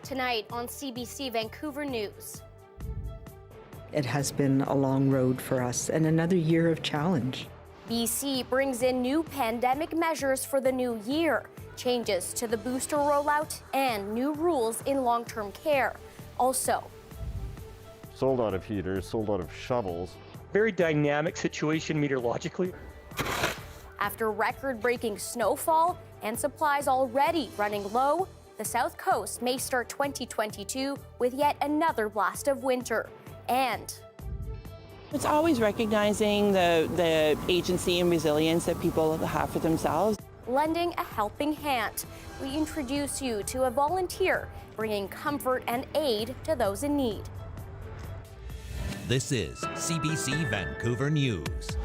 Tonight on CBC Vancouver News. It has been a long road for us and another year of challenge. BC brings in new pandemic measures for the new year, changes to the booster rollout, and new rules in long-term care. Also, sold out of heaters, sold out of shovels. Very dynamic situation meteorologically. After record-breaking snowfall and supplies already running low, the South Coast may start 2022 with yet another blast of winter. And it's always recognizing the agency and resilience that people have for themselves. Lending a helping hand. We introduce you to a volunteer bringing comfort and aid to those in need. This is CBC Vancouver News.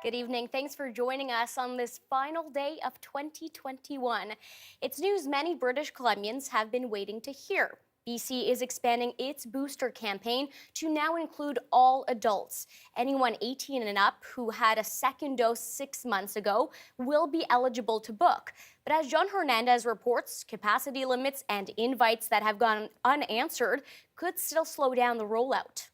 Good evening. Thanks for joining us on this final day of 2021. It's news many British Columbians have been waiting to hear. BC is expanding its booster campaign to now include all adults. Anyone 18 and up who had a second dose 6 months ago will be eligible to book. But as John Hernandez reports, capacity limits and invites that have gone unanswered could still slow down the rollout.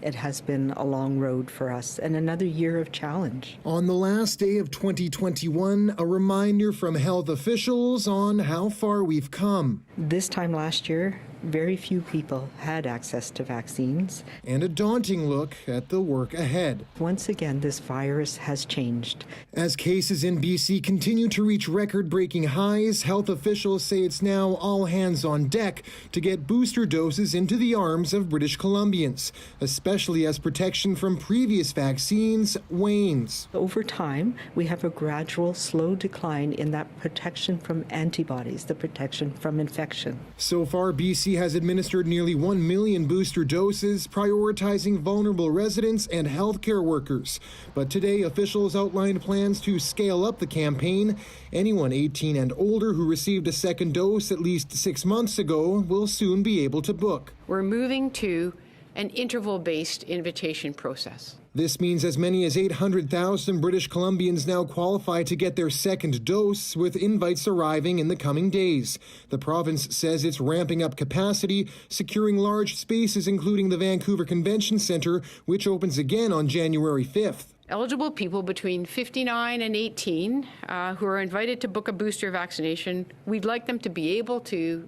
It has been a long road for us and another year of challenge. On the last day of 2021, a reminder from health officials on how far we've come. This time last year, very few people had access to vaccines. And a daunting look at the work ahead. Once again, this virus has changed. As cases in BC continue to reach record-breaking highs, health officials say it's now all hands on deck to get booster doses into the arms of British Columbians, especially as protection from previous vaccines wanes. Over time, we have a gradual, slow decline in that protection from antibodies, the protection from infection. So far, BC has administered nearly 1 million booster doses, prioritizing vulnerable residents and healthcare workers. But today, officials outlined plans to scale up the campaign. Anyone 18 and older who received a second dose at least 6 months ago will soon be able to book. We're moving to an interval-based invitation process. This means as many as 800,000 British Columbians now qualify to get their second dose, with invites arriving in the coming days. The province says it's ramping up capacity, securing large spaces including the Vancouver Convention Centre, which opens again on January 5th. Eligible people between 59 and 18 who are invited to book a booster vaccination, we'd like them to be able to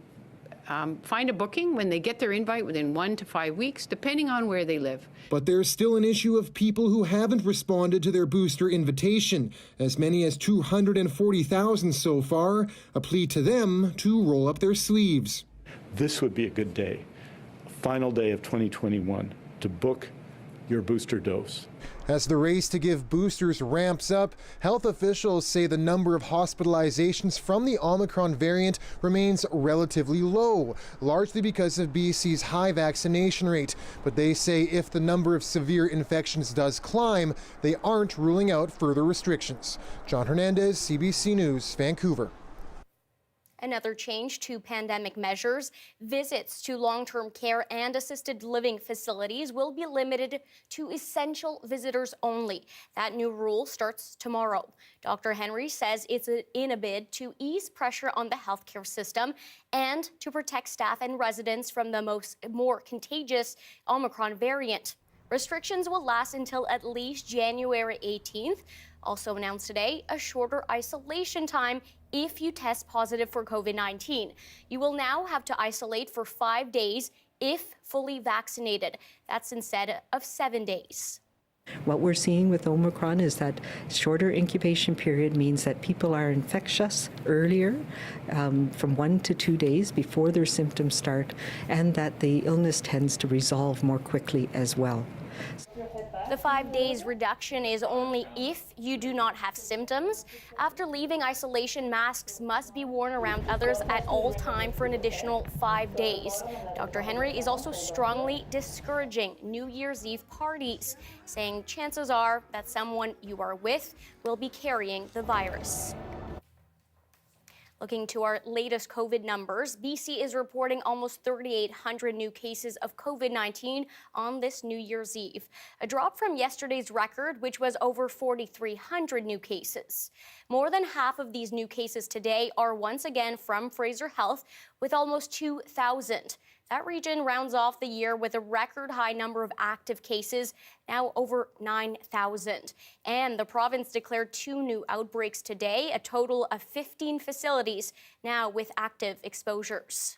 find a booking when they get their invite within 1 to 5 weeks, depending on where they live. But there's still an issue of people who haven't responded to their booster invitation, as many as 240,000 so far, a plea to them to roll up their sleeves. This would be a good day, final day of 2021, to book your booster dose. As the race to give boosters ramps up, health officials say the number of hospitalizations from the Omicron variant remains relatively low, largely because of BC's high vaccination rate. But they say if the number of severe infections does climb, they aren't ruling out further restrictions. John Hernandez, CBC News, Vancouver. Another change to pandemic measures, visits to long-term care and assisted living facilities will be limited to essential visitors only. That new rule starts tomorrow. Dr. Henry says it's in a bid to ease pressure on the healthcare system and to protect staff and residents from the more contagious Omicron variant. Restrictions will last until at least January 18th. Also announced today, a shorter isolation time if you test positive for COVID-19. You will now have to isolate for 5 days if fully vaccinated. That's instead of 7 days. What we're seeing with Omicron is that shorter incubation period means that people are infectious earlier, from 1 to 2 days before their symptoms start, and that the illness tends to resolve more quickly as well. The 5 days reduction is only if you do not have symptoms. After leaving isolation, masks must be worn around others at all time for an additional 5 days. Dr. Henry is also strongly discouraging New Year's Eve parties, saying chances are that someone you are with will be carrying the virus. Looking to our latest COVID numbers, BC is reporting almost 3,800 new cases of COVID-19 on this New Year's Eve, a drop from yesterday's record, which was over 4,300 new cases. More than half of these new cases today are once again from Fraser Health, with almost 2,000. That region rounds off the year with a record high number of active cases, now over 9,000. And the province declared 2 new outbreaks today, a total of 15 facilities now with active exposures.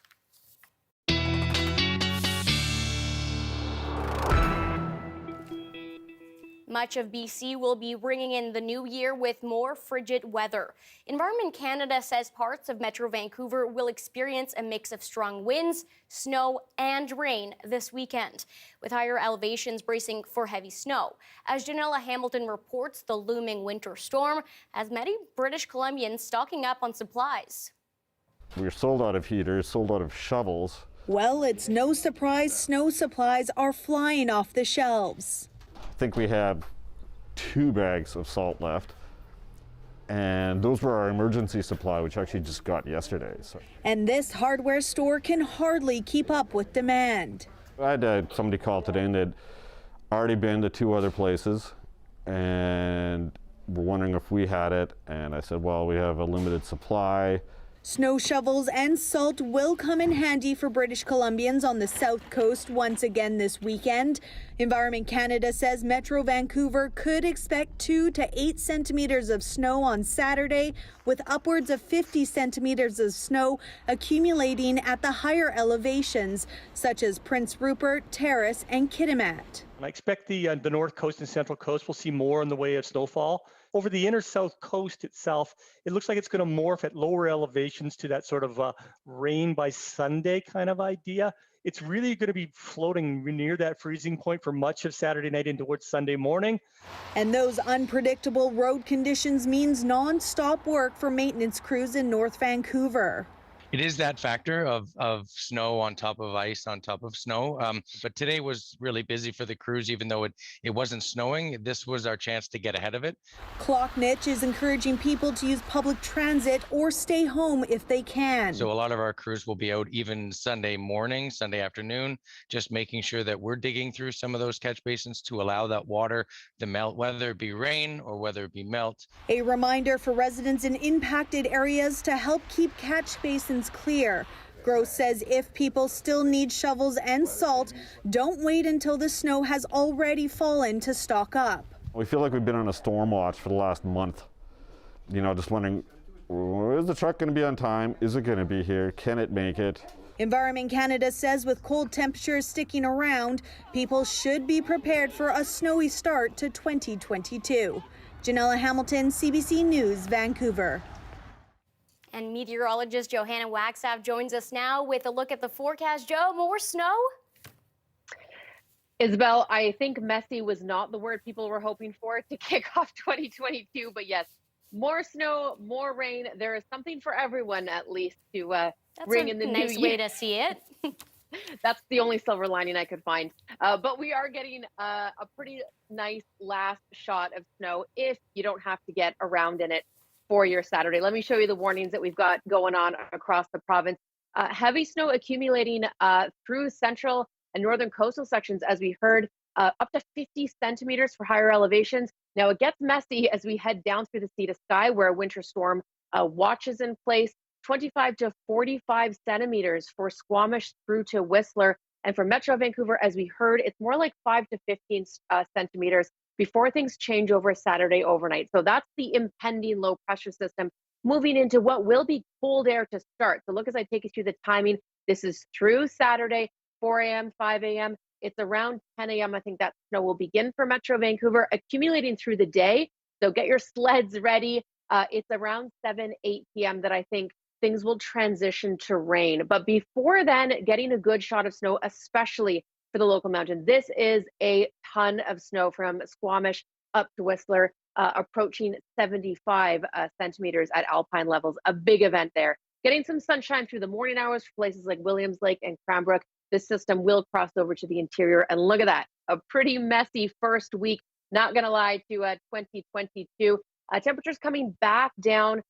Much of BC will be ringing in the new year with more frigid weather. Environment Canada says parts of Metro Vancouver will experience a mix of strong winds, snow, and rain this weekend, with higher elevations bracing for heavy snow. As Johanna Hamilton reports, the looming winter storm has many British Columbians stocking up on supplies. We're sold out of heaters, sold out of shovels. Well, it's no surprise snow supplies are flying off the shelves. I think we have 2 bags of salt left, and those were our emergency supply, which actually just got yesterday. So. And this hardware store can hardly keep up with demand. I had somebody call today, and they'd already been to 2 other places and were wondering if we had it, and I said, well, we have a limited supply. Snow shovels and salt will come in handy for British Columbians on the south coast once again this weekend. Environment Canada says Metro Vancouver could expect 2 to 8 centimeters of snow on Saturday, with upwards of 50 centimeters of snow accumulating at the higher elevations, such as Prince Rupert, Terrace, and Kitimat. I expect the north coast and central coast will see more in the way of snowfall. Over the inner south coast itself, it looks like it's going to morph at lower elevations to that sort of rain by Sunday kind of idea. It's really going to be floating near that freezing point for much of Saturday night into towards Sunday morning. And those unpredictable road conditions means non-stop work for maintenance crews in North Vancouver. It is that factor of snow on top of ice on top of snow. But today was really busy for the crews, even though it wasn't snowing. This was our chance to get ahead of it. Clocknitch is encouraging people to use public transit or stay home if they can. So a lot of our crews will be out even Sunday morning, Sunday afternoon, just making sure that we're digging through some of those catch basins to allow that water to melt, whether it be rain or whether it be melt. A reminder for residents in impacted areas to help keep catch basins clear. Gross says if people still need shovels and salt, don't wait until the snow has already fallen to stock up. We feel like we've been on a storm watch for the last month. You know, just wondering, is the truck going to be on time? Is it going to be here? Can it make it? Environment Canada says with cold temperatures sticking around, people should be prepared for a snowy start to 2022. Johanna Hamilton, CBC News, Vancouver. And meteorologist Johanna Wagstaffe joins us now with a look at the forecast. Joe, more snow? Isabelle, I think messy was not the word people were hoping for to kick off 2022, but yes, more snow, more rain. There is something for everyone, at least, to bring in the new year. That's a nice way to see it. That's the only silver lining I could find. But we are getting a pretty nice last shot of snow if you don't have to get around in it for your Saturday. Let me show you the warnings that we've got going on across the province. Heavy snow accumulating through central and northern coastal sections, as we heard, up to 50 centimeters for higher elevations. Now it gets messy as we head down through the sea to sky, where a winter storm watch is in place. 25 to 45 centimeters for Squamish through to Whistler. And for Metro Vancouver, as we heard, it's more like 5 to 15 centimeters before things change over Saturday overnight. So that's the impending low pressure system moving into what will be cold air to start. So look as I take you through the timing. This is through Saturday, 4 a.m., 5 a.m. It's around 10 a.m. I think that snow will begin for Metro Vancouver, accumulating through the day. So get your sleds ready. It's around 7, 8 p.m. that I think things will transition to rain. But before then, getting a good shot of snow, especially for the local mountain. This is a ton of snow from Squamish up to Whistler, approaching 75 centimeters at alpine levels. A big event there. Getting some sunshine through the morning hours for places like Williams Lake and Cranbrook. This system will cross over to the interior. And look at that, a pretty messy first week. Not going to lie to 2022. Temperatures coming back down.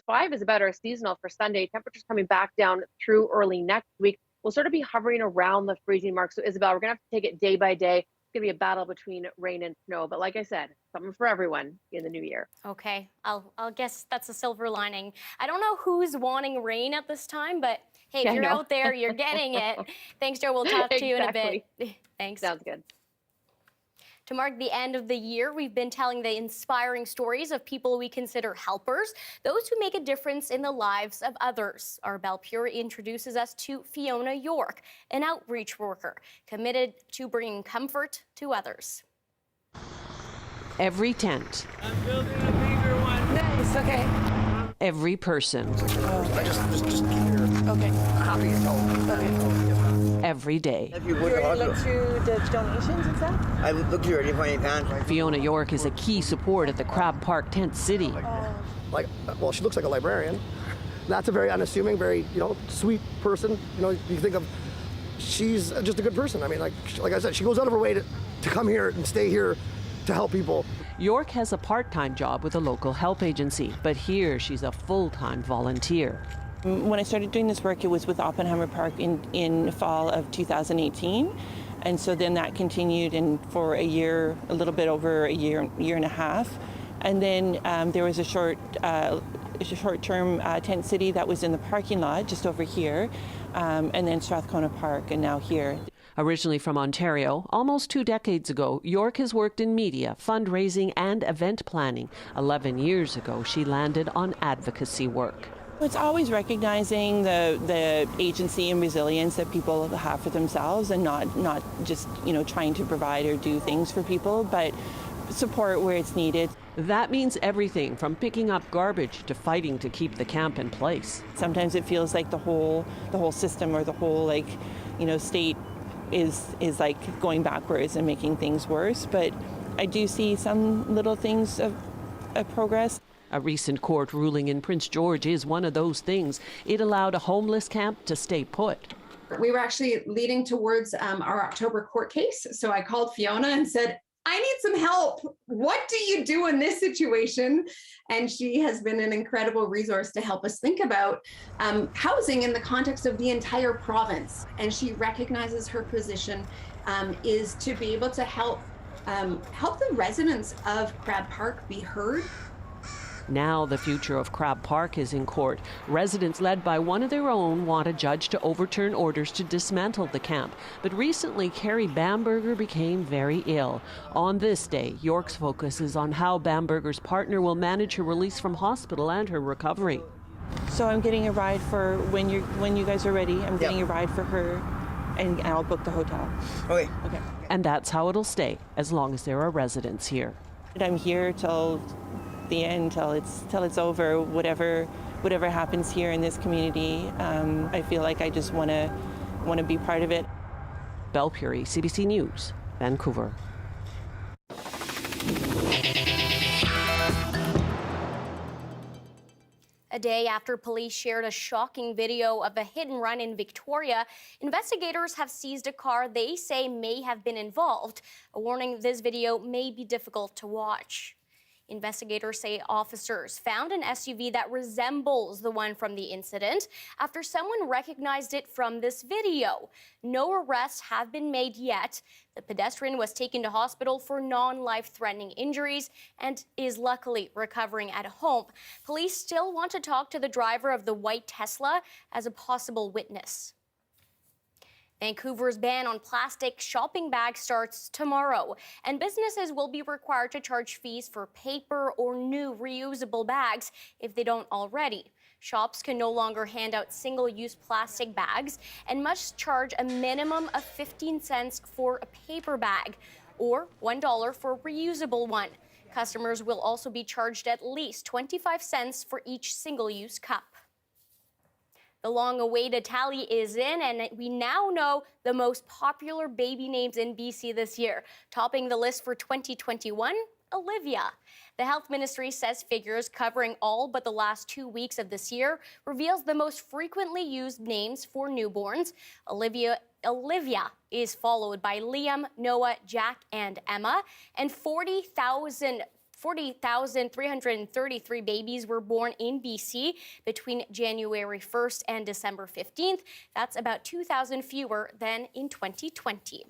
5 is about our seasonal for Sunday. Temperatures coming back down through early next week. We'll sort of be hovering around the freezing mark. So Isabelle, we're going to have to take it day by day. It's going to be a battle between rain and snow. But like I said, something for everyone in the new year. Okay, I'll guess that's a silver lining. I don't know who's wanting rain at this time, but hey, if you're out there, you're getting it. Thanks, Joe. We'll talk to you in a bit. Thanks. Sounds good. To mark the end of the year, we've been telling the inspiring stories of people we consider helpers, those who make a difference in the lives of others. Our Belle Pure introduces us to Fiona York, an outreach worker committed to bringing comfort to others. Every tent. I'm building a bigger one. Nice, okay. Every person. I just keep your copy and every day. You already looked through the donations and stuff? I looked through already when I Fiona York is a key support at the Crab Park Tent City. Well, she looks like a librarian. That's a very unassuming, very, sweet person. You think of, she's just a good person. I mean, like I said, she goes out of her way to come here and stay here to help people. York has a part-time job with a local help agency, but here she's a full-time volunteer. When I started doing this work, it was with Oppenheimer Park in fall of 2018. And so then that continued for a year, a little bit over a year and a half. And then there was a short-term tent city that was in the parking lot just over here, and then Strathcona Park, and now here. Originally from Ontario, almost 2 decades ago, York has worked in media, fundraising, and event planning. 11 years ago, she landed on advocacy work. It's always recognizing the agency and resilience that people have for themselves, and not just trying to provide or do things for people, but support where it's needed. That means everything from picking up garbage to fighting to keep the camp in place. Sometimes it feels like the whole system or the whole state is like going backwards and making things worse, but I do see some little things of progress. A recent court ruling in Prince George is one of those things. It allowed a homeless camp to stay put. We were actually leading towards our October court case, so I called Fiona and said, I need some help. What do you do in this situation? And she has been an incredible resource to help us think about housing in the context of the entire province. And she recognizes her position is to be able to help the residents of Crab Park be heard. Now the future of Crab Park is in court. Residents led by one of their own want a judge to overturn orders to dismantle the camp. But recently, Carrie Bamberger became very ill. On this day, York's focus is on how Bamberger's partner will manage her release from hospital and her recovery. So I'm getting a ride for when you guys are ready. I'm getting a ride for her, and I'll book the hotel. Okay. And that's how it'll stay, as long as there are residents here. I'm here till the end, till it's over. Whatever happens here in this community, I feel like I just want to be part of it. Belle Pure, CBC News, Vancouver. A day after police shared a shocking video of a hit and run in Victoria, investigators have seized a car they say may have been involved. A warning: this video may be difficult to watch. Investigators say officers found an SUV that resembles the one from the incident after someone recognized it from this video. No arrests have been made yet. The pedestrian was taken to hospital for non-life-threatening injuries and is luckily recovering at home. Police still want to talk to the driver of the white Tesla as a possible witness. Vancouver's ban on plastic shopping bags starts tomorrow, and businesses will be required to charge fees for paper or new reusable bags if they don't already. Shops can no longer hand out single-use plastic bags and must charge a minimum of 15 cents for a paper bag or $1 for a reusable one. Customers will also be charged at least 25 cents for each single-use cup. The long-awaited tally is in, and we now know the most popular baby names in BC this year. Topping the list for 2021, Olivia. The Health Ministry says figures covering all but the last 2 weeks of this year reveals the most frequently used names for newborns. Olivia is followed by Liam, Noah, Jack, and Emma, and 40,000 40,333 babies were born in BC between January 1st and December 15th. That's about 2,000 fewer than in 2020.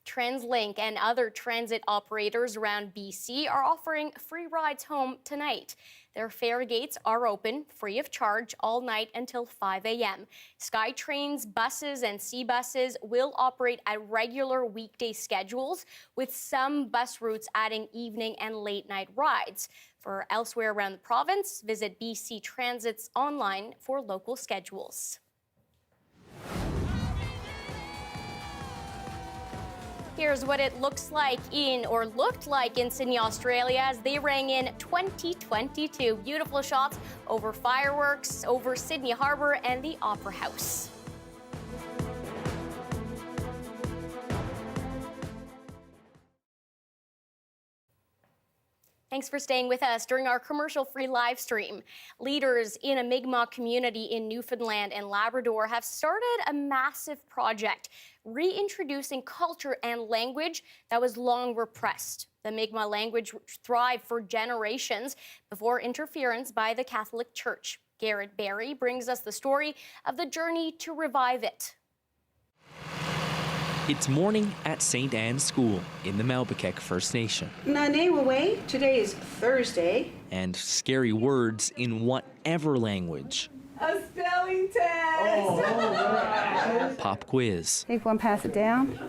TransLink and other transit operators around BC are offering free rides home tonight. Their fare gates are open, free of charge, all night until 5 a.m. SkyTrain's buses and C-buses will operate at regular weekday schedules, with some bus routes adding evening and late-night rides. For elsewhere around the province, visit BC Transit's online for local schedules. Here's what it looked like in Sydney, Australia as they rang in 2022. Beautiful shots over fireworks, over Sydney Harbour and the Opera House. Thanks for staying with us during our commercial-free live stream. Leaders in a Mi'kmaq community in Newfoundland and Labrador have started a massive project, reintroducing culture and language that was long repressed. The Mi'kmaq language thrived for generations before interference by the Catholic Church. Garrett Barry brings us the story of the journey to revive it. It's morning at St. Anne's School in the Malbekek First Nation. Nane-Wawe, today is Thursday. And scary words in whatever language. A spelling test! Pop quiz. Take one, pass it down.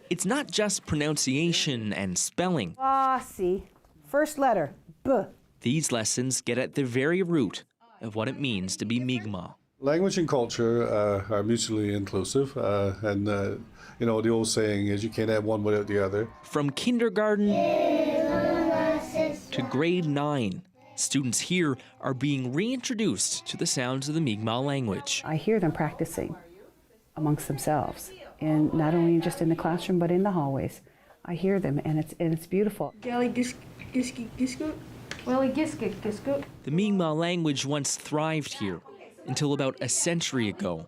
It's not just pronunciation and spelling. See. First letter, B. These lessons get at the very root of what it means to be Mi'kmaq. Language and culture are mutually inclusive, and you know, the old saying is you can't have one without the other. From kindergarten to grade 9, students here are being reintroduced to the sounds of the Mi'kmaq language. I hear them practicing amongst themselves, and not only just in the classroom, but in the hallways. I hear them, and it's beautiful. The Mi'kmaq language once thrived here until about a century ago,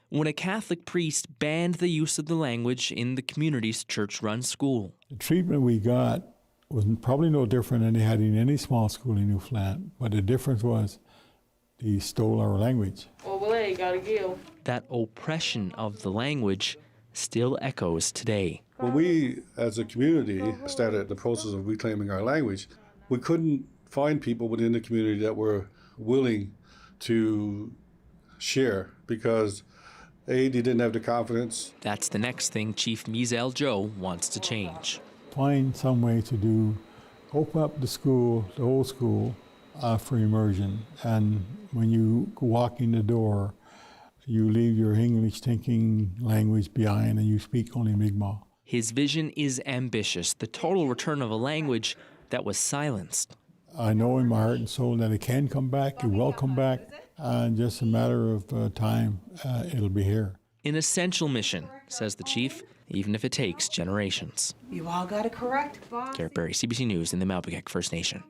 when a Catholic priest banned the use of the language in the community's church-run school. The treatment we got was probably no different than they had in any small school in Newfoundland, but the difference was they stole our language. That oppression of the language still echoes today. When we, as a community, started the process of reclaiming our language, we couldn't find people within the community that were willing to share because they didn't have the confidence. That's the next thing Chief Mizel Joe wants to change. Find some way to open up the school, the whole school, for immersion. And when you walk in the door, you leave your English thinking language behind and you speak only Mi'kmaq. His vision is ambitious, the total return of a language that was silenced. I know in my heart and soul that it can come back, it will come back, and just a matter of time, it'll be here. An essential mission, says the chief, even if it takes generations. You all got it correct, boss. Garrett Barry, CBC News in the Malbekek First Nation.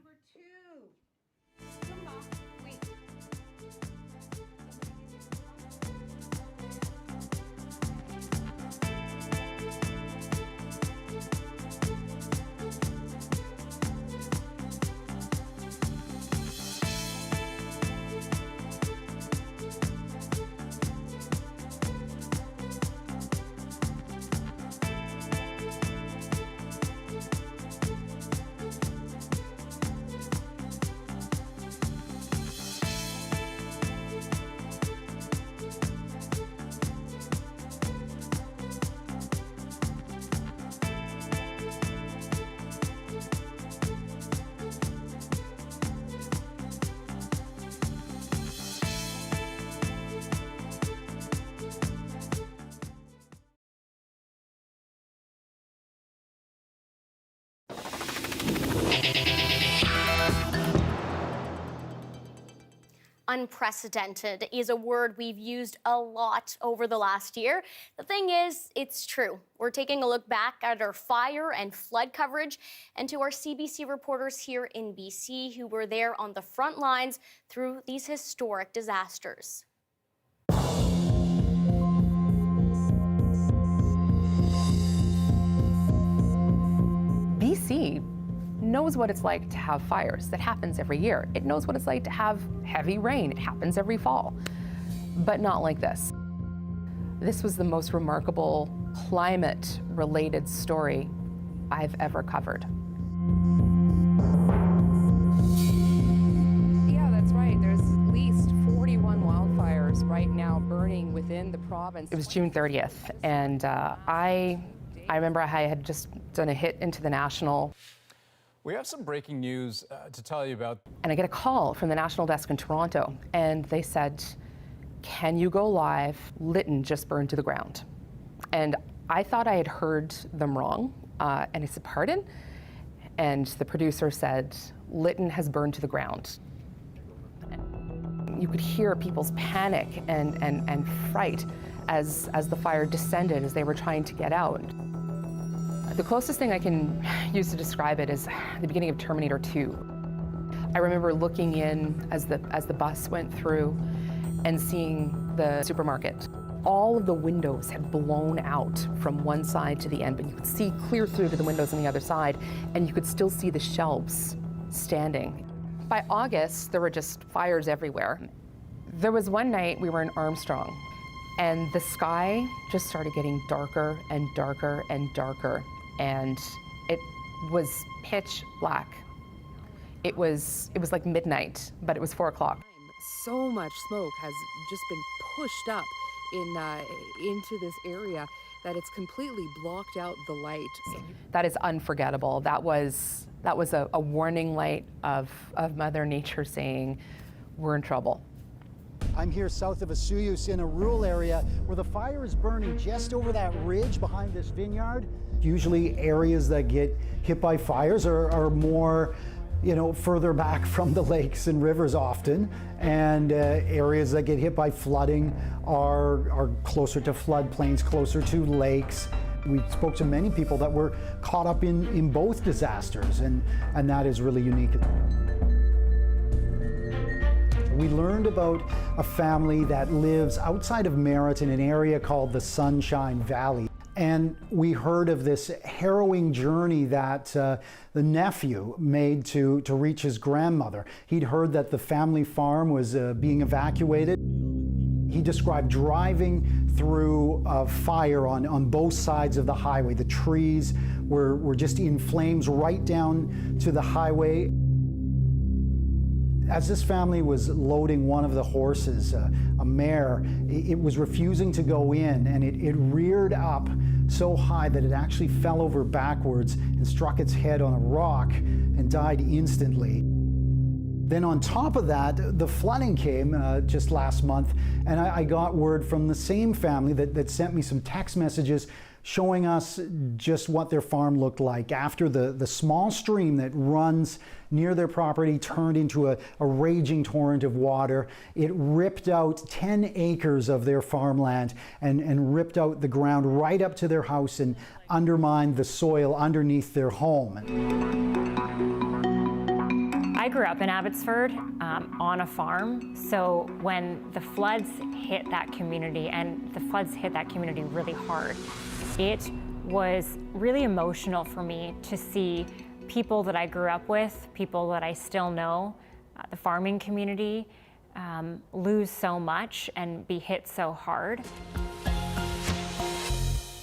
Unprecedented is a word we've used a lot over the last year. The thing is, it's true. We're taking a look back at our fire and flood coverage and to our CBC reporters here in BC who were there on the front lines through these historic disasters. BC knows what it's like to have fires. That happens every year. It knows what it's like to have heavy rain. It happens every fall. But not like this. This was the most remarkable climate-related story I've ever covered. Yeah, that's right. There's at least 41 wildfires right now burning within the province. It was June 30th, and I remember I had just done a hit into the National. We have some breaking news to tell you about. And I get a call from the National desk in Toronto, and they said, "Can you go live? Lytton just burned to the ground." And I thought I had heard them wrong, and I said, "Pardon?" And the producer said, "Lytton has burned to the ground." You could hear people's panic and fright as the fire descended, as they were trying to get out. The closest thing I can use to describe it is the beginning of Terminator 2. I remember looking in as the bus went through and seeing the supermarket. All of the windows had blown out from one side to the end, but you could see clear through to the windows on the other side, and you could still see the shelves standing. By August, there were just fires everywhere. There was one night we were in Armstrong, and the sky just started getting darker and darker and darker, and it was pitch black. It was like midnight, but it was 4 o'clock. So much smoke has just been pushed up into this area that it's completely blocked out the light. That is unforgettable. That was a warning light of Mother Nature saying, we're in trouble. I'm here south of Vesuvius in a rural area where the fire is burning just over that ridge behind this vineyard. Usually areas that get hit by fires are more, further back from the lakes and rivers often, and areas that get hit by flooding are closer to floodplains, closer to lakes. We spoke to many people that were caught up in both disasters, and that is really unique. We learned about a family that lives outside of Merritt in an area called the Sunshine Valley. And we heard of this harrowing journey that the nephew made to reach his grandmother. He'd heard that the family farm was being evacuated. He described driving through a fire on both sides of the highway. The trees were just in flames right down to the highway. As this family was loading one of the horses, a mare, it was refusing to go in, and it reared up so high that it actually fell over backwards and struck its head on a rock and died instantly. Then on top of that, the flooding came just last month, and I got word from the same family that sent me some text messages showing us just what their farm looked like after the small stream that runs near their property turned into a raging torrent of water. It ripped out 10 acres of their farmland and ripped out the ground right up to their house and undermined the soil underneath their home. I grew up in Abbotsford on a farm, so when the floods hit that community, and the floods hit that community really hard, it was really emotional for me to see people that I grew up with, people that I still know, the farming community, lose so much and be hit so hard.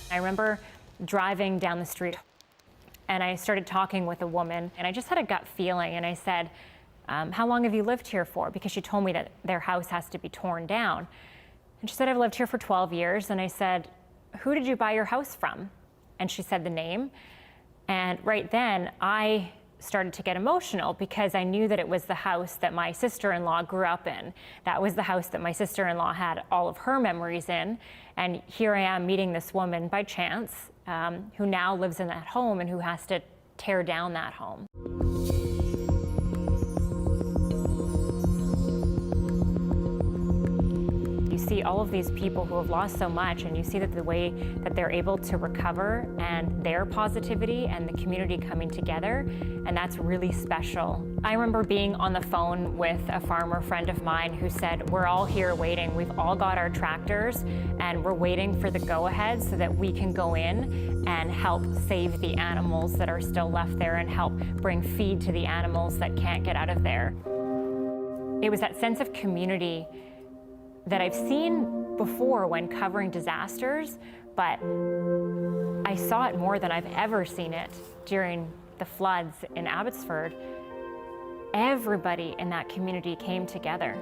I remember driving down the street, and I started talking with a woman, and I just had a gut feeling, and I said, how long have you lived here for? Because she told me that their house has to be torn down. And she said, I've lived here for 12 years. And I said, who did you buy your house from? And she said the name. And right then, I started to get emotional because I knew that it was the house that my sister-in-law grew up in. That was the house that my sister-in-law had all of her memories in. And here I am meeting this woman by chance, who now lives in that home and who has to tear down that home. You see all of these people who have lost so much, and you see that the way that they're able to recover and their positivity and the community coming together, and that's really special. I remember being on the phone with a farmer friend of mine who said, we're all here waiting. We've all got our tractors and we're waiting for the go-ahead so that we can go in and help save the animals that are still left there and help bring feed to the animals that can't get out of there. It was that sense of community that I've seen before when covering disasters, but I saw it more than I've ever seen it during the floods in Abbotsford. Everybody in that community came together.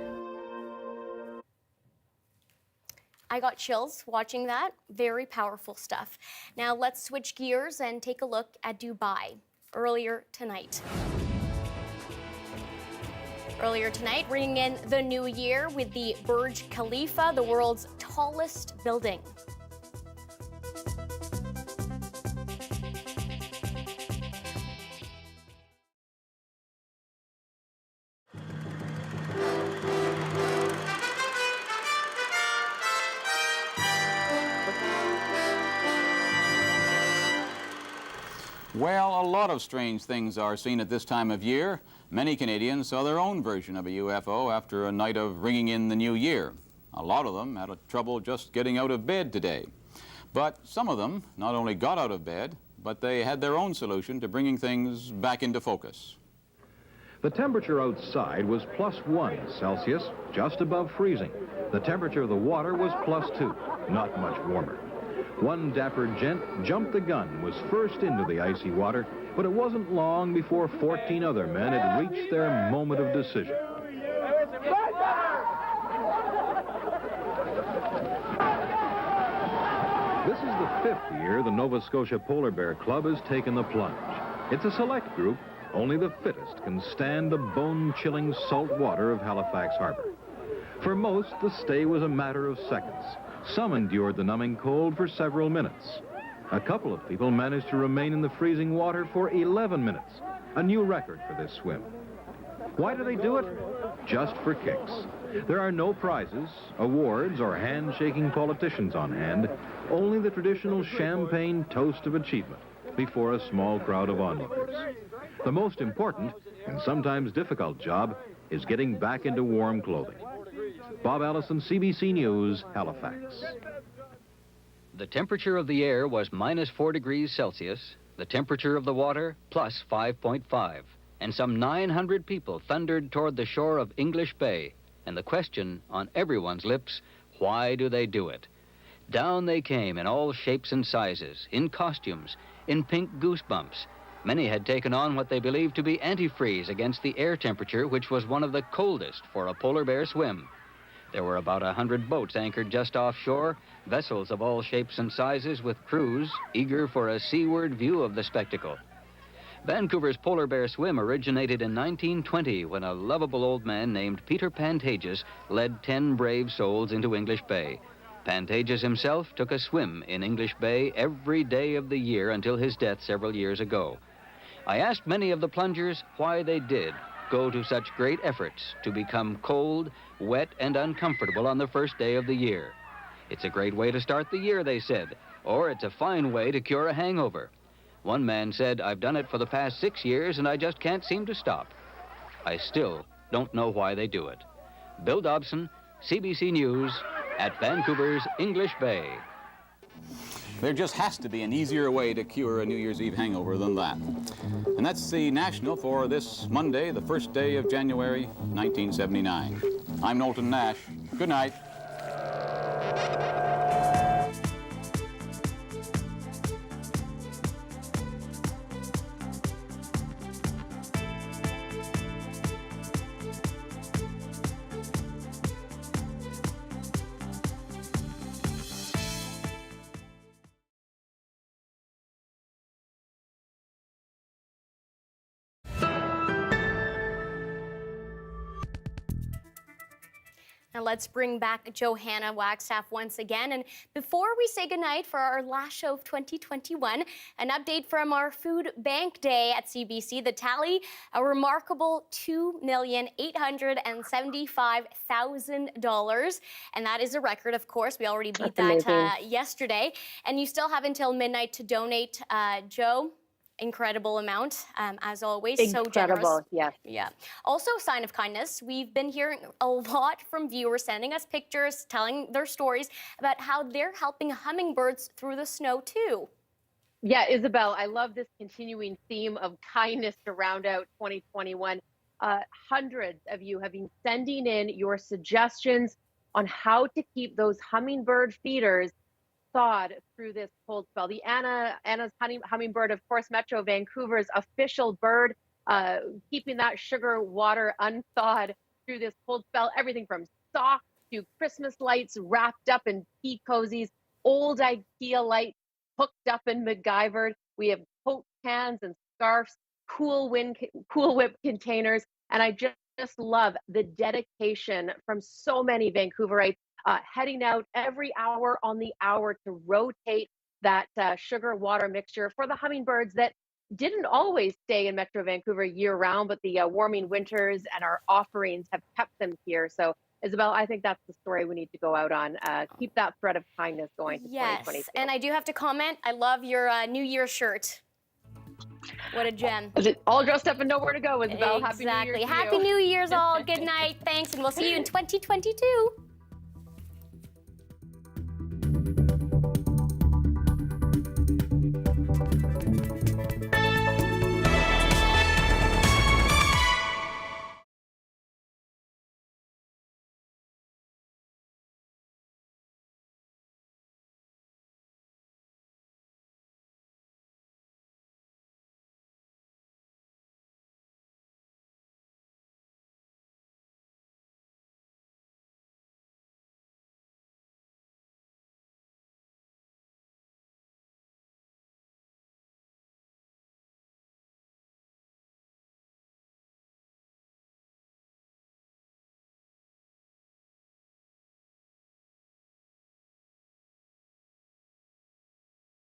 I got chills watching that. Very powerful stuff. Now let's switch gears and take a look at Dubai earlier tonight. Earlier tonight, bringing in the new year with the Burj Khalifa, the world's tallest building. Well, a lot of strange things are seen at this time of year. Many Canadians saw their own version of a UFO after a night of ringing in the new year. A lot of them had trouble just getting out of bed today. But some of them not only got out of bed, but they had their own solution to bringing things back into focus. The temperature outside was +1 Celsius, just above freezing. The temperature of the water was +2, not much warmer. One dapper gent jumped the gun, was first into the icy water, but it wasn't long before 14 other men had reached their moment of decision. This is the 5th year the Nova Scotia Polar Bear Club has taken the plunge. It's a select group. Only the fittest can stand the bone-chilling salt water of Halifax Harbor. For most, the stay was a matter of seconds. Some endured the numbing cold for several minutes. A couple of people managed to remain in the freezing water for 11 minutes, a new record for this swim. Why do they do it? Just for kicks. There are no prizes, awards, or hand-shaking politicians on hand, only the traditional champagne toast of achievement before a small crowd of onlookers. The most important, and sometimes difficult job, is getting back into warm clothing. Bob Allison, CBC News, Halifax. The temperature of the air was -4 degrees Celsius, the temperature of the water +5.5, and some 900 people thundered toward the shore of English Bay, and the question on everyone's lips, why do they do it? Down they came in all shapes and sizes, in costumes, in pink goosebumps. Many had taken on what they believed to be antifreeze against the air temperature, which was one of the coldest for a polar bear swim. There were about 100 boats anchored just offshore, vessels of all shapes and sizes with crews eager for a seaward view of the spectacle. Vancouver's polar bear swim originated in 1920 when a lovable old man named Peter Pantages led 10 brave souls into English Bay. Pantages himself took a swim in English Bay every day of the year until his death several years ago. I asked many of the plungers why they did go to such great efforts to become cold, wet, and uncomfortable on the first day of the year. It's a great way to start the year, they said, or it's a fine way to cure a hangover. One man said, I've done it for the past 6 years and I just can't seem to stop. I still don't know why they do it. Bill Dobson, CBC News, at Vancouver's English Bay. There just has to be an easier way to cure a New Year's Eve hangover than that. And that's the National for this Monday, the first day of January, 1979. I'm Knowlton Nash. Good night. Now let's bring back Johanna Wagstaffe once again. And before we say goodnight for our last show of 2021, an update from our food bank day at CBC. The tally, a remarkable $2,875,000. And that is a record, of course. We already beat that yesterday. And you still have until midnight to donate, Joe. Incredible amount, as always. So generous. Yes. Yeah. Also, a sign of kindness. We've been hearing a lot from viewers sending us pictures, telling their stories about how they're helping hummingbirds through the snow too. Yeah, Isabelle, I love this continuing theme of kindness to round out 2021. Hundreds of you have been sending in your suggestions on how to keep those hummingbird feeders thawed through this cold spell. The Anna's hummingbird, of course, Metro Vancouver's official bird, keeping that sugar water unthawed through this cold spell. Everything from socks to Christmas lights wrapped up in pea cozies, old IKEA lights hooked up and MacGyvered. We have coat cans and scarves, Cool Whip containers, and I just love the dedication from so many Vancouverites. Heading out every hour on the hour to rotate that sugar water mixture for the hummingbirds that didn't always stay in Metro Vancouver year round, but the warming winters and our offerings have kept them here. So Isabelle, I think that's the story we need to go out on. Keep that thread of kindness going to 2022. Yes, and I do have to comment, I love your New Year shirt. What a gem. All dressed up and nowhere to go, Isabelle. Exactly. Happy New Year to Happy you. New Year's all. Good night. Thanks, and we'll see you in 2022.